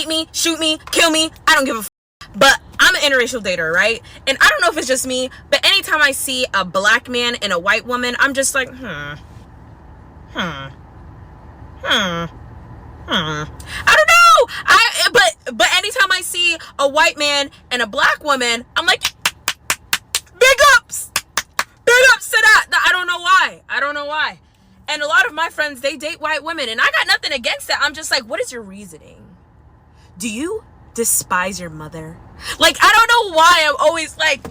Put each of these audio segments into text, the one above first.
Hate me, shoot me, kill me, I don't give a f. But I'm an interracial dater, right? And I don't know if it's just me, but anytime I see a black man and a white woman, I'm just like, I don't know. But anytime I see a white man and a black woman, I'm like, big ups to that. I don't know why. And a lot of my friends, they date white women, and I got nothing against that. I'm just like, what is your reasoning? Do you despise your mother? Like, I don't know why I'm always like,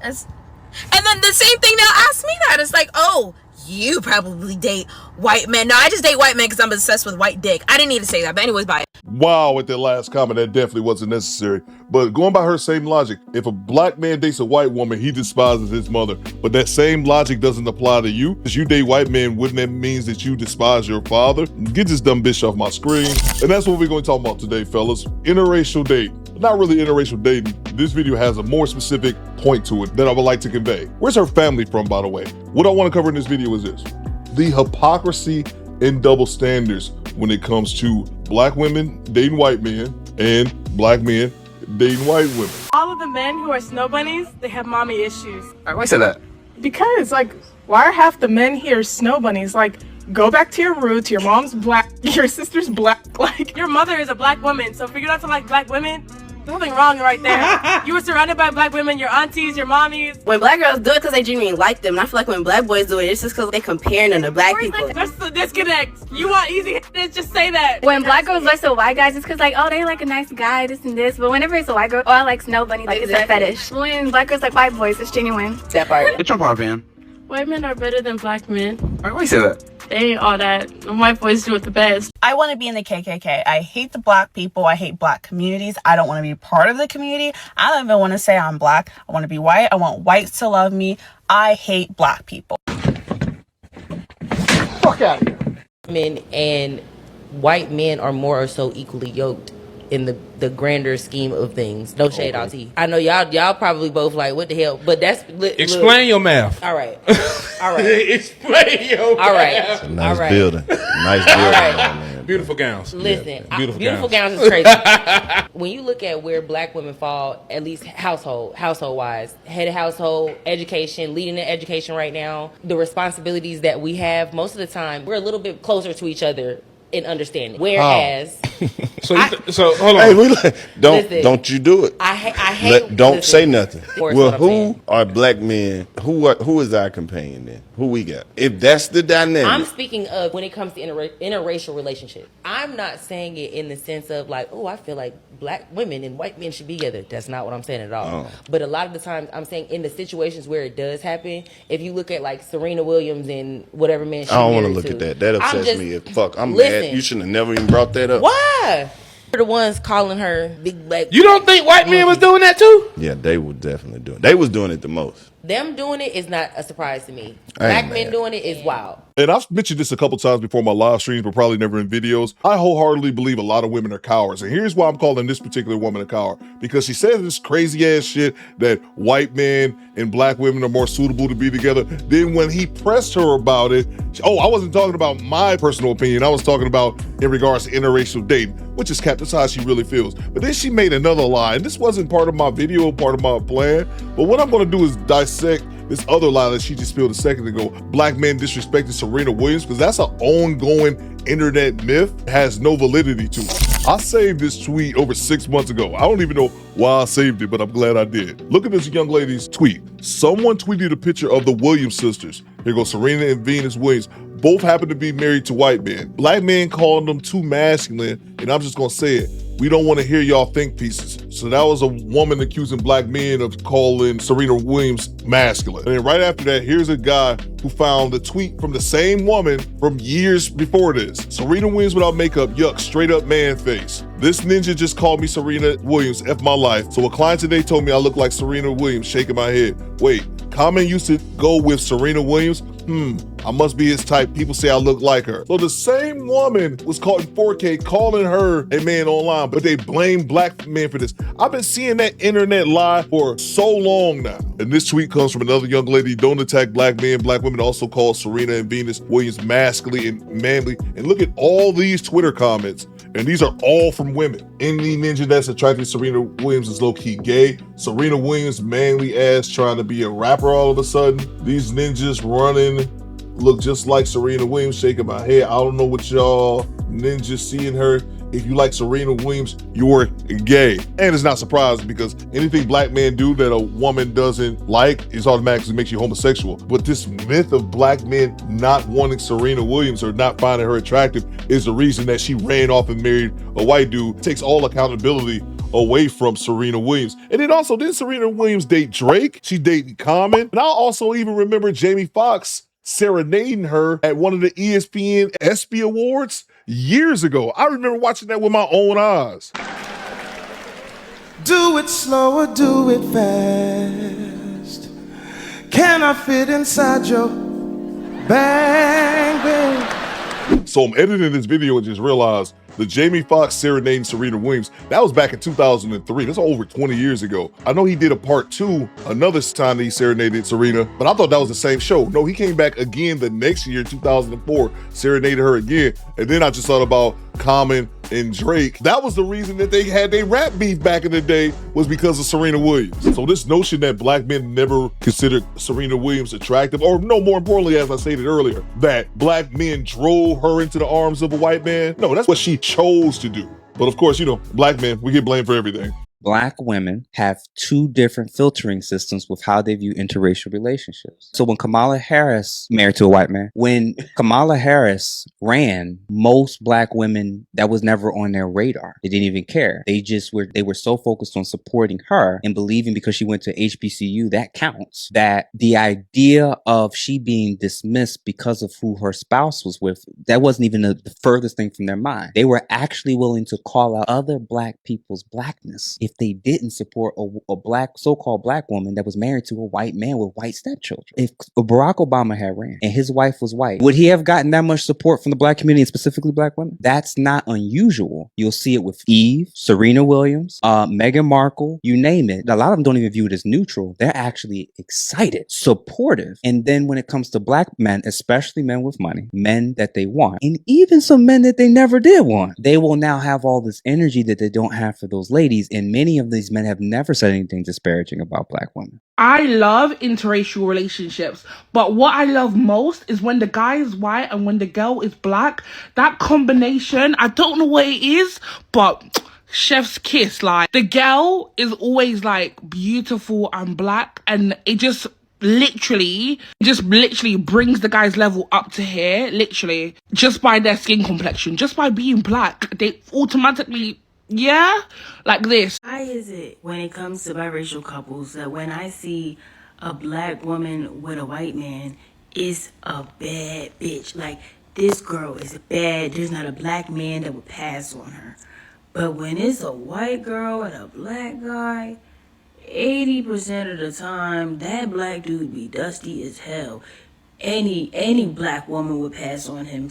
and then the same thing, they'll ask me that. It's like, oh, you probably date white men. No, I just date white men because I'm obsessed with white dick. I didn't need to say that, but anyways, bye. Wow, with that last comment, that definitely wasn't necessary. But going by her same logic, if a black man dates a white woman, he despises his mother. But that same logic doesn't apply to you. Because you date white men, wouldn't that mean that you despise your father? Get this dumb bitch off my screen. And that's what we're going to talk about today, fellas. Interracial date. Not really interracial dating. This video has a more specific point to it that I would like to convey. Where's her family from, by the way? What I want to cover in this video is this: the hypocrisy and double standards when it comes to black women dating white men and black men dating white women. All of the men who are snow bunnies, they have mommy issues. Why say that? Because, like, why are half the men here snow bunnies? Like, go back to your roots. Your mom's black, your sister's black. Like, your mother is a black woman, so for you not to like black women, there's nothing wrong right there. You were surrounded by black women, your aunties, your mommies. When black girls do it because they genuinely like them, and I feel like when black boys do it, it's just because they comparing them to black people. That's the disconnect. You want easy hits, just say that. When black girls listen to white guys, it's because like, oh, they like a nice guy, this and this. But whenever it's a white girl, oh, I like snow bunny, like it's a fetish. When black girls like white boys, it's genuine. That part. Good Trump fan. White men are better than black men. Why say that? They ain't all that. The white boys do it the best. I want to be in the KKK. I hate the black people. I hate black communities. I don't want to be part of the community. I don't even want to say I'm black. I want to be white. I want whites to love me. I hate black people. Fuck out of here. Men and white men are more or so equally yoked in the grander scheme of things. No shade out to you. I know y'all probably both like, what the hell? But that's explain your math. All right. Explain your math. It's a nice building. Nice building. Right. Beautiful gowns. Listen, yeah, beautiful gowns is crazy. When you look at where black women fall, at least household wise, head of household, education, leading the education right now, the responsibilities that we have, most of the time we're a little bit closer to each other in understanding. Whereas, so hold on. Hey, don't you do it? I hate. Don't say nothing. Well, who saying. are black men? Who is our companion then? Who we got? If that's the dynamic. I'm speaking of when it comes to interracial relationship. I'm not saying it in the sense of like, oh, I feel like black women and white men should be together. That's not what I'm saying at all. Oh. But a lot of the times I'm saying in the situations where it does happen, if you look at like Serena Williams and whatever man she I don't want to look at that. That upsets me. I'm listen, mad. You shouldn't have never even brought that up. Why? They're the ones calling her big black. You don't think white men was doing that too? Yeah, they were definitely doing it. They was doing it the most. Them doing it is not a surprise to me. Black men doing it is wild. And I've mentioned this a couple times before my live streams, but probably never in videos. I wholeheartedly believe a lot of women are cowards. And here's why I'm calling this particular woman a coward. Because she says this crazy ass shit that white men and black women are more suitable to be together. Then when he pressed her about it, I wasn't talking about my personal opinion. I was talking about in regards to interracial dating, which is that's how she really feels. But then she made another lie. And this wasn't part of my video, part of my plan. But what I'm going to do is dissect this other lie that she just spilled a second ago. Black men disrespecting Serena Williams, because that's an ongoing internet myth. It has no validity to it. I saved this tweet over 6 months ago. I don't even know why I saved it, but I'm glad I did. Look at this young lady's tweet. Someone tweeted a picture of the Williams sisters. Here goes Serena and Venus Williams. Both happen to be married to white men. Black men calling them too masculine, and I'm just gonna say it. We don't want to hear y'all think pieces. So that was a woman accusing black men of calling Serena Williams masculine. And then right after that, here's a guy who found the tweet from the same woman from years before this. Serena Williams without makeup, yuck, straight up man face. This ninja just called me Serena Williams, F my life. So a client today told me I look like Serena Williams, shaking my head. Wait, Common used to go with Serena Williams? I must be his type. People say I look like her. So the same woman was caught in 4K calling her a man online, but they blame black men for this. I've been seeing that internet lie for so long now. And this tweet comes from another young lady. Don't attack black men. Black women also call Serena and Venus Williams masculine and manly. And look at all these Twitter comments. And these are all from women. Any ninja that's attracted to Serena Williams is low-key gay. Serena Williams, manly ass, trying to be a rapper all of a sudden. These ninjas running look just like Serena Williams, shaking my head. I don't know what y'all ninjas see in her. If you like Serena Williams, you're gay. And it's not surprising because anything black men do that a woman doesn't like is automatically makes you homosexual. But this myth of black men not wanting Serena Williams or not finding her attractive is the reason that she ran off and married a white dude. It takes all accountability away from Serena Williams. And then also, didn't Serena Williams date Drake? She dated Common. And I also even remember Jamie Foxx serenading her at one of the ESPN ESPY Awards years ago. I remember watching that with my own eyes. Do it slow or do it fast. Can I fit inside your bag, babe? So I'm editing this video and just realized the Jamie Foxx serenading Serena Williams, that was back in 2003. That's over 20 years ago. I know he did a part 2, another time that he serenaded Serena, but I thought that was the same show. No, he came back again the next year, 2004, serenaded her again. And then I just thought about Common and Drake. That was the reason that they had their rap beef back in the day, was because of Serena Williams. So this notion that black men never considered Serena Williams attractive, or no, more importantly, as I stated earlier, that black men drove her into the arms of a white man. No, that's what she chose to do. But of course, you know, black men, we get blamed for everything. Black women have 2 different filtering systems with how they view interracial relationships. So when Kamala Harris married to a white man, when Kamala Harris ran, most black women, that was never on their radar. They didn't even care. They were so focused on supporting her and believing because she went to HBCU, that counts, that the idea of she being dismissed because of who her spouse was with, that wasn't even the furthest thing from their mind. They were actually willing to call out other black people's blackness if they didn't support a black, so-called black woman that was married to a white man with white stepchildren. If Barack Obama had ran and his wife was white, would he have gotten that much support from the black community and specifically black women? That's not unusual. You'll see it with Eve, Serena Williams, Meghan Markle, you name it. A lot of them don't even view it as neutral. They're actually excited, supportive. And then when it comes to black men, especially men with money, men that they want, and even some men that they never did want, they will now have all this energy that they don't have for those ladies. And many of these men have never said anything disparaging about black women. I love interracial relationships, but what I love most is when the guy is white and when the girl is black. That combination, I don't know what it is, but chef's kiss. Like, the girl is always like beautiful and black, and it just literally brings the guy's level up to here, literally, just by their skin complexion, just by being black. They automatically, yeah, like this. Why is it when it comes to biracial couples that when I see a black woman with a white man, it's a bad bitch? Like, this girl is bad. There's not a black man that would pass on her. But when it's a white girl and a black guy, 80% of the time, that black dude be dusty as hell. Any black woman would pass on him.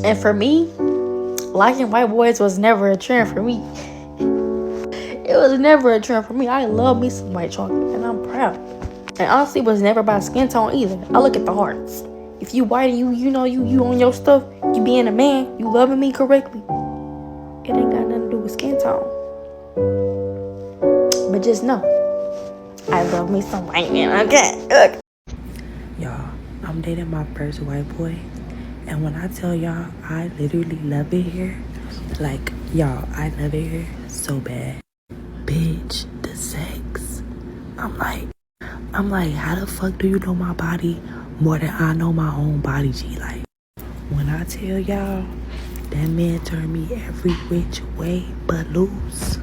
And for me, liking white boys was never a trend for me. It was never a trend for me. I love me some white chocolate, and I'm proud. And honestly, it was never about skin tone either. I look at the hearts. If you white and you know you on your stuff, you being a man, you loving me correctly, it ain't got nothing to do with skin tone. But just know, I love me some white man. Okay. Y'all, I'm dating my first white boy. And when I tell y'all, I literally love it here. Like, y'all, I love it here so bad. Bitch, the sex. I'm like, how the fuck do you know my body more than I know my own body, G? Like, when I tell y'all, that man turned me every which way but loose.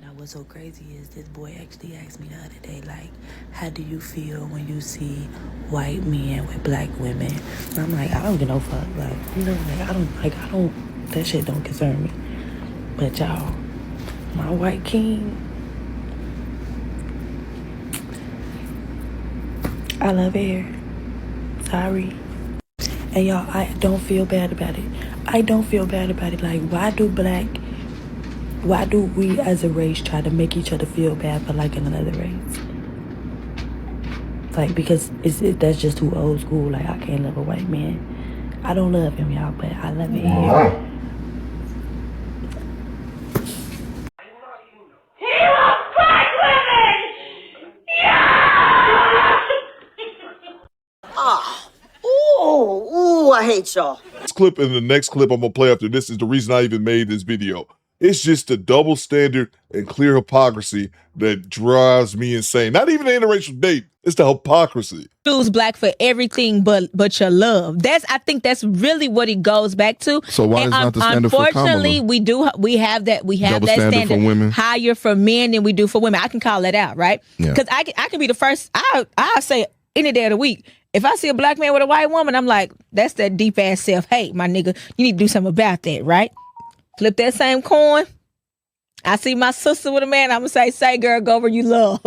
Now, what's so crazy is this boy actually asked me the other day, like, how do you feel when you see white men with black women? And I'm like, I don't give no fuck. Like, you know, like, I don't, that shit don't concern me. But y'all, my white king, I love it here. Sorry. And y'all, I don't feel bad about it. I don't feel bad about it. Like, why do we as a race try to make each other feel bad for liking another race? Like, because that's just too old school. Like, I can't love a white man. I don't love him, y'all, but I love it here. hate y'all. This clip and the next clip I'm gonna play after this is the reason I even made this video. It's just the double standard and clear hypocrisy that drives me insane. Not even the interracial date, it's the hypocrisy. Choose black for everything but your love. I think that's really what it goes back to. So why is not the standard for Kamala? Unfortunately, we have that Double that standard for women? higher for men than we do for women. I can call that out, right? Yeah. Because I can be the first. I'll say any day of the week. If I see a black man with a white woman, I'm like, that's that deep ass self-hate, my nigga. You need to do something about that, right? Flip that same coin. I see my sister with a man, I'm gonna say girl, go where you loved.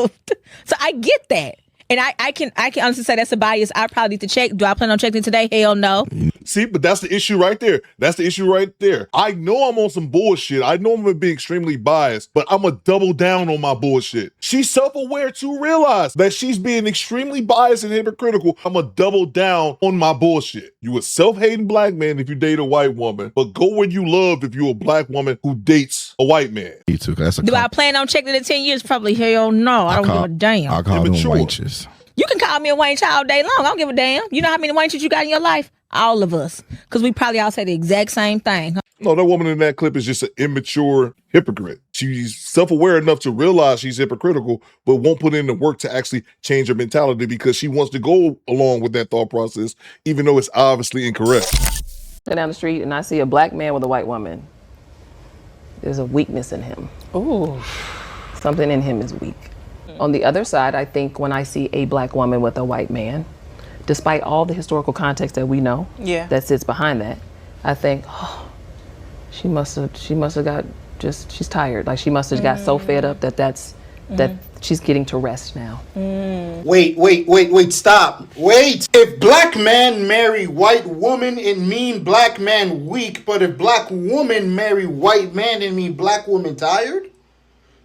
So I get that. And I can honestly say that's a bias I probably need to check. Do I plan on checking today? Hell no. See, but that's the issue right there. That's the issue right there. I know I'm on some bullshit. I know I'm gonna be extremely biased, but I'm gonna double down on my bullshit. She's self-aware to realize that she's being extremely biased and hypocritical. I'm gonna double down on my bullshit. You a self-hating black man if you date a white woman, but go where you love if you're a black woman who dates a white man. Me too. Do I plan on checking it in 10 years? Probably hell no. I don't give a damn. I call them wenches. You can call me a wench all day long. I don't give a damn. You know how many wenches you got in your life? All of us. Because we probably all say the exact same thing. No, that woman in that clip is just an immature hypocrite. She's self-aware enough to realize she's hypocritical, but won't put in the work to actually change her mentality because she wants to go along with that thought process, even though it's obviously incorrect. Go down the street and I see a black man with a white woman. There's a weakness in him. Ooh. Something in him is weak. On the other side, I think when I see a black woman with a white man, despite all the historical context that we know that sits behind that, I think, oh, she must have got she's tired. Like she must have got so fed up that she's getting to rest now. Wait, stop. Wait. If black man marry white woman, it mean black man weak, but if black woman marry white man, it mean black woman tired?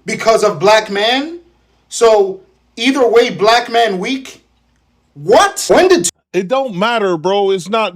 Because of black man? So either way, black man weak? What? When did it don't matter, bro. It's not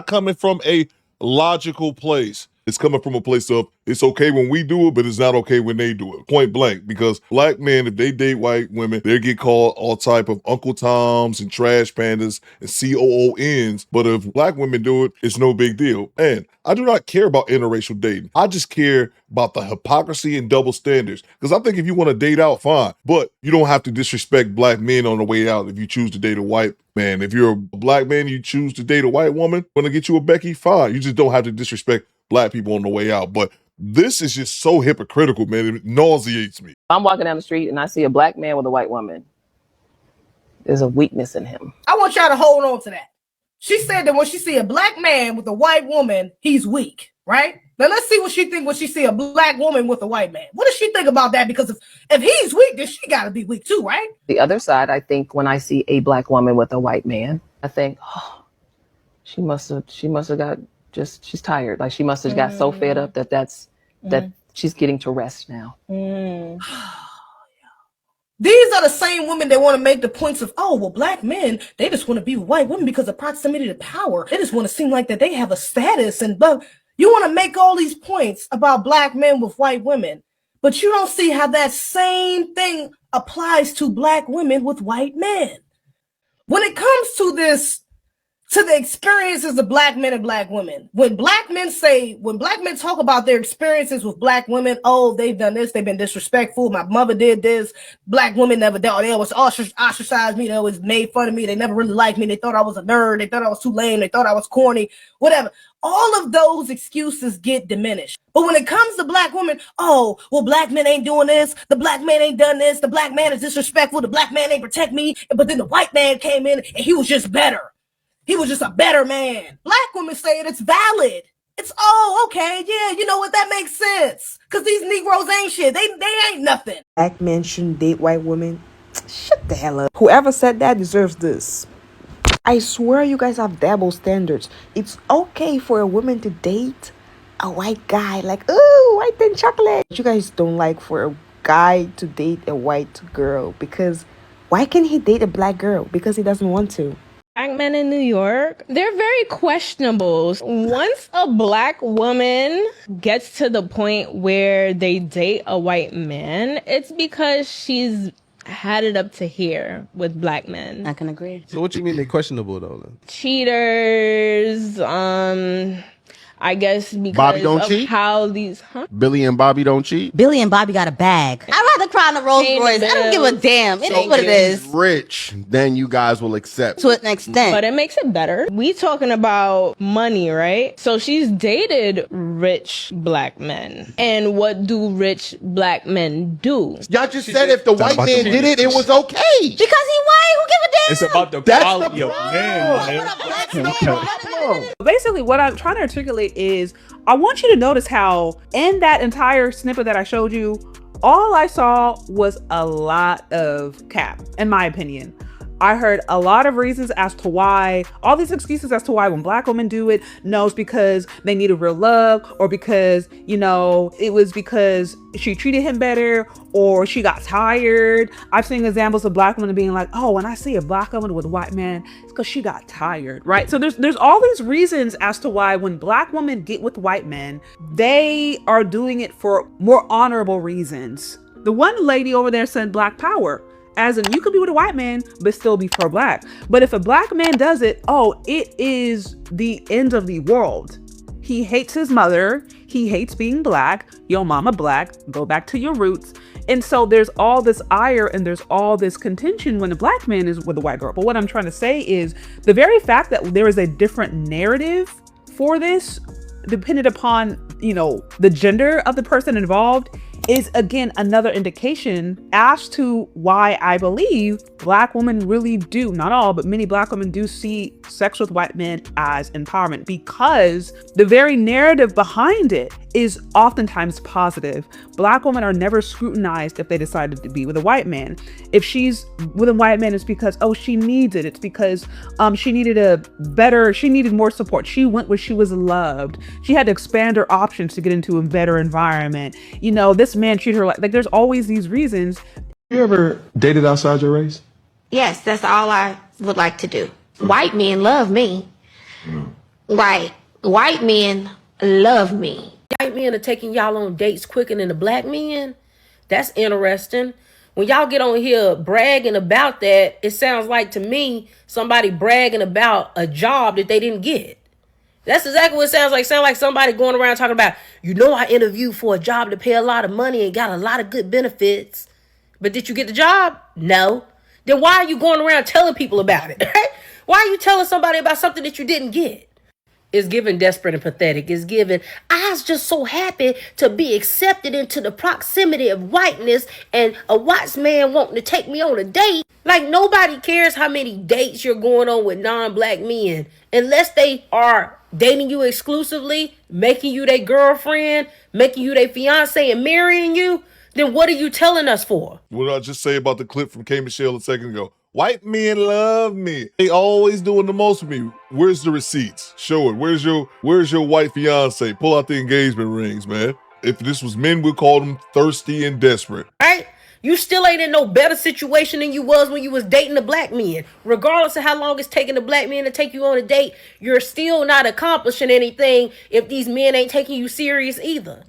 coming from a logical place. It's coming from a place of it's okay when we do it, but it's not okay when they do it. Point blank. Because black men, if they date white women, they get called all type of Uncle Toms and trash pandas and COONs. But if black women do it, it's no big deal. And I do not care about interracial dating. I just care about the hypocrisy and double standards. Because I think if you want to date out, fine. But you don't have to disrespect black men on the way out if you choose to date a white man. If you're a black man, you choose to date a white woman, want to get you a Becky, fine. You just don't have to disrespect black people on the way out. But this is just so hypocritical, man. It nauseates me. I'm walking down the street and I see a black man with a white woman. There's a weakness in him. I want y'all to hold on to that. She said that when she see a black man with a white woman, he's weak, right? Now let's see what she think when she see a black woman with a white man. What does she think about that? Because if he's weak, then she got to be weak too, right? The other side, I think when I see a black woman with a white man, I think, oh, she must have got she's tired. Like she must have got so fed up that she's getting to rest now. These are the same women that want to make the points of, oh, well, black men, they just want to be with white women because of proximity to power. They just want to seem like that they have a status and blah. You want to make all these points about black men with white women, but you don't see how that same thing applies to black women with white men. When it comes to the experiences of black men and black women, when black men talk about their experiences with black women, oh, they've done this, they've been disrespectful, my mother did this, black women never did, they always ostracized me, they always made fun of me, they never really liked me, they thought I was a nerd, they thought I was too lame, they thought I was corny, whatever. All of those excuses get diminished. But when it comes to black women, oh, well, black men ain't doing this, the black man ain't done this, the black man is disrespectful, the black man ain't protect me, but then the white man came in and he was just better. He was just a better man. Black women say it's valid. It's, oh, okay, yeah, you know what, that makes sense. Because these Negroes ain't shit. They ain't nothing. Black men shouldn't date white women. Shut the hell up. Whoever said that deserves this. I swear you guys have double standards. It's okay for a woman to date a white guy. Like, ooh, white and chocolate. You guys don't like for a guy to date a white girl. Because why can't he date a black girl? Because he doesn't want to. Black men in New York, they're very questionable. Once a black woman gets to the point where they date a white man, it's because she's had it up to here with black men. I can agree. So what you mean they questionable though? Then? Cheaters, I guess because Bobby don't of cheat? how these, Billy and Bobby don't cheat. Billy and Bobby got a bag. I'd rather cry in a Rolls Paying the Royce. I don't give a bills. damn. It So is what it if is. he's rich, then you guys will accept. To an extent. But it makes it better. We talking about money, right? So she's dated rich black men. And what do rich black men do? Y'all just said if the white man did it, it was okay. Because he white, who give a damn? It's about the That's quality the of man. Basically, what I'm trying to articulate is I want you to notice how in that entire snippet that I showed you, all I saw was a lot of cap, in my opinion. I heard a lot of reasons as to why, all these excuses as to why when black women do it, no, it's because they needed real love, or because, you know, it was because she treated him better, or she got tired. I've seen examples of black women being like, oh, when I see a black woman with a white man, it's because she got tired, right? So there's all these reasons as to why when black women get with white men, they are doing it for more honorable reasons. The one lady over there said black power. As in, you could be with a white man, but still be pro-black. But if a black man does it, oh, it is the end of the world. He hates his mother. He hates being black. Your mama black. Go back to your roots. And so there's all this ire and there's all this contention when a black man is with a white girl. But what I'm trying to say is the very fact that there is a different narrative for this, dependent upon, you know, the gender of the person involved, is again another indication as to why I believe black women really do, not all, but many black women do see sex with white men as empowerment, because the very narrative behind it is oftentimes positive. Black women are never scrutinized if they decided to be with a white man. If she's with a white man, it's because, oh, she needs it. It's because she needed more support. She went where she was loved. She had to expand her options to get into a better environment. You know, this man treated her like there's always these reasons. You ever dated outside your race? Yes, that's all I would like to do. White men love me. Like, white men love me. White men are taking y'all on dates quicker than the black men. That's interesting. When y'all get on here bragging about that, it sounds like to me somebody bragging about a job that they didn't get. That's exactly what it sounds like. Sound like somebody going around talking about, you know, I interviewed for a job to pay a lot of money and got a lot of good benefits. But did you get the job? No. Then why are you going around telling people about it? Right? Why are you telling somebody about something that you didn't get? It's given desperate and pathetic. It's given, I was just so happy to be accepted into the proximity of whiteness and a white man wanting to take me on a date. Like, nobody cares how many dates you're going on with non-black men. Unless they are dating you exclusively, making you their girlfriend, making you their fiance and marrying you, then what are you telling us for? What did I just say about the clip from K. Michelle a second ago? White men love me. They always doing the most of me. Where's the receipts? Show it. Where's your white fiance? Pull out the engagement rings, man. If this was men, we'd call them thirsty and desperate. Right? You still ain't in no better situation than you was when you was dating the black men. Regardless of how long it's taking the black men to take you on a date, you're still not accomplishing anything if these men ain't taking you serious either.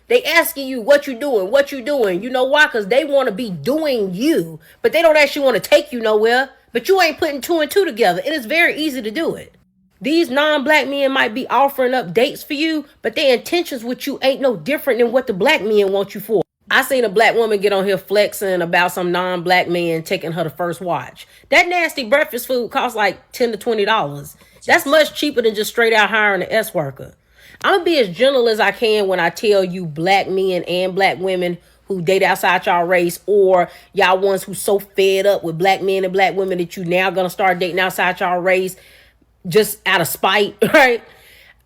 They asking you what you doing, what you doing. You know why? Because they want to be doing you, but they don't actually want to take you nowhere. But you ain't putting two and two together. It is very easy to do it. These non-black men might be offering up dates for you, but their intentions with you ain't no different than what the black men want you for. I seen a black woman get on here flexing about some non-black man taking her the first watch. That nasty breakfast food costs like $10 to $20. That's much cheaper than just straight out hiring an S worker. I'm gonna be as gentle as I can when I tell you black men and black women who date outside y'all race, or y'all ones who so fed up with black men and black women that you now gonna start dating outside y'all race just out of spite, right?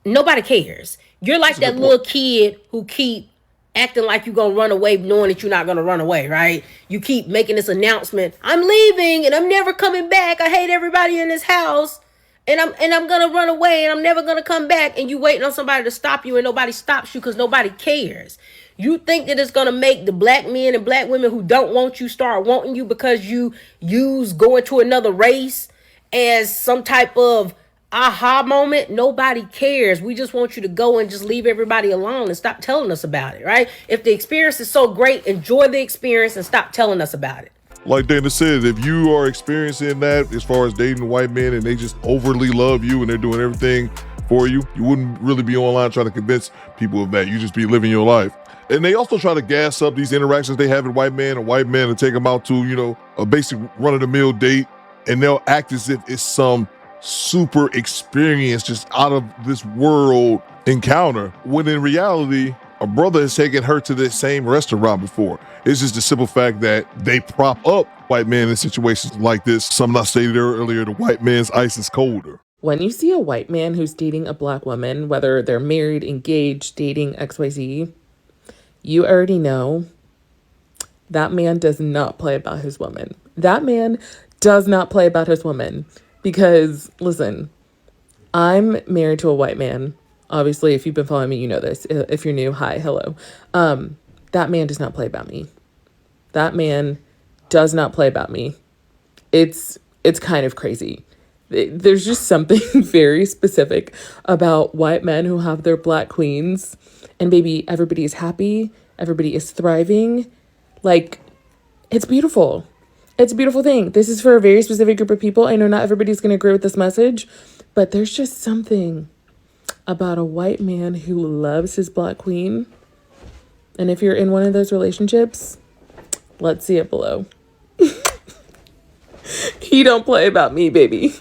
Nobody cares. You're like that little kid who keep acting like you're gonna run away knowing that you're not gonna run away, right? You keep making this announcement, I'm leaving and I'm never coming back. I hate everybody in this house. And I'm gonna run away and I'm never gonna come back, and you waiting on somebody to stop you and nobody stops you because nobody cares. You think that it's gonna make the black men and black women who don't want you start wanting you because you use going to another race as some type of aha moment? Nobody cares. We just want you to go and just leave everybody alone and stop telling us about it, right? If the experience is so great, enjoy the experience and stop telling us about it. Like Dana said, if you are experiencing that as far as dating white men and they just overly love you and they're doing everything for you, you wouldn't really be online trying to convince people of that. You just be living your life. And they also try to gas up these interactions they have with white men and take them out to, a basic run-of-the-mill date. And they'll act as if it's some super experience, just out of this world encounter, when in reality, a brother has taken her to this same restaurant before. It's just the simple fact that they prop up white men in situations like this. Something I stated earlier, the white man's ice is colder. When you see a white man who's dating a black woman, whether they're married, engaged, dating XYZ, you already know that man does not play about his woman. That man does not play about his woman. Because, listen, I'm married to a white man. Obviously, if you've been following me, you know this. If you're new, hi, hello. That man does not play about me. That man does not play about me. It's kind of crazy. There's just something very specific about white men who have their black queens. And baby, everybody is happy. Everybody is thriving. Like, it's beautiful. It's a beautiful thing. This is for a very specific group of people. I know not everybody's going to agree with this message, but there's just something about a white man who loves his black queen. And if you're in one of those relationships, let's see it below. He don't play about me, baby.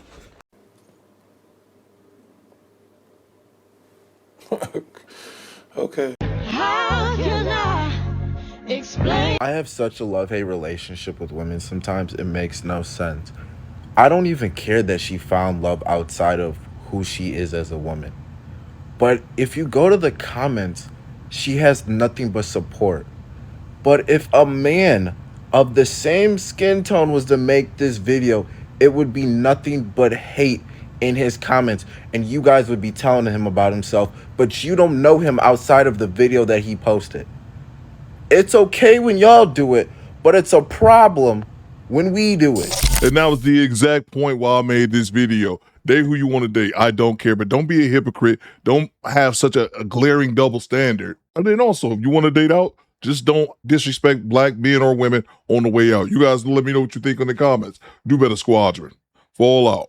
Okay. How can I explain? I have such a love-hate relationship with women. Sometimes it makes no sense. I don't even care that she found love outside of who she is as a woman. But if you go to the comments, she has nothing but support. But if a man of the same skin tone was to make this video, it would be nothing but hate in his comments, and you guys would be telling him about himself, but you don't know him outside of the video that he posted. It's okay when y'all do it, but it's a problem when we do it. And that was the exact point why I made this video. Date who you want to date. I don't care, but don't be a hypocrite. Don't have such a glaring double standard. And then also, if you want to date out, just don't disrespect black men or women on the way out. You guys let me know what you think in the comments. Do better, Squadron. Fall out.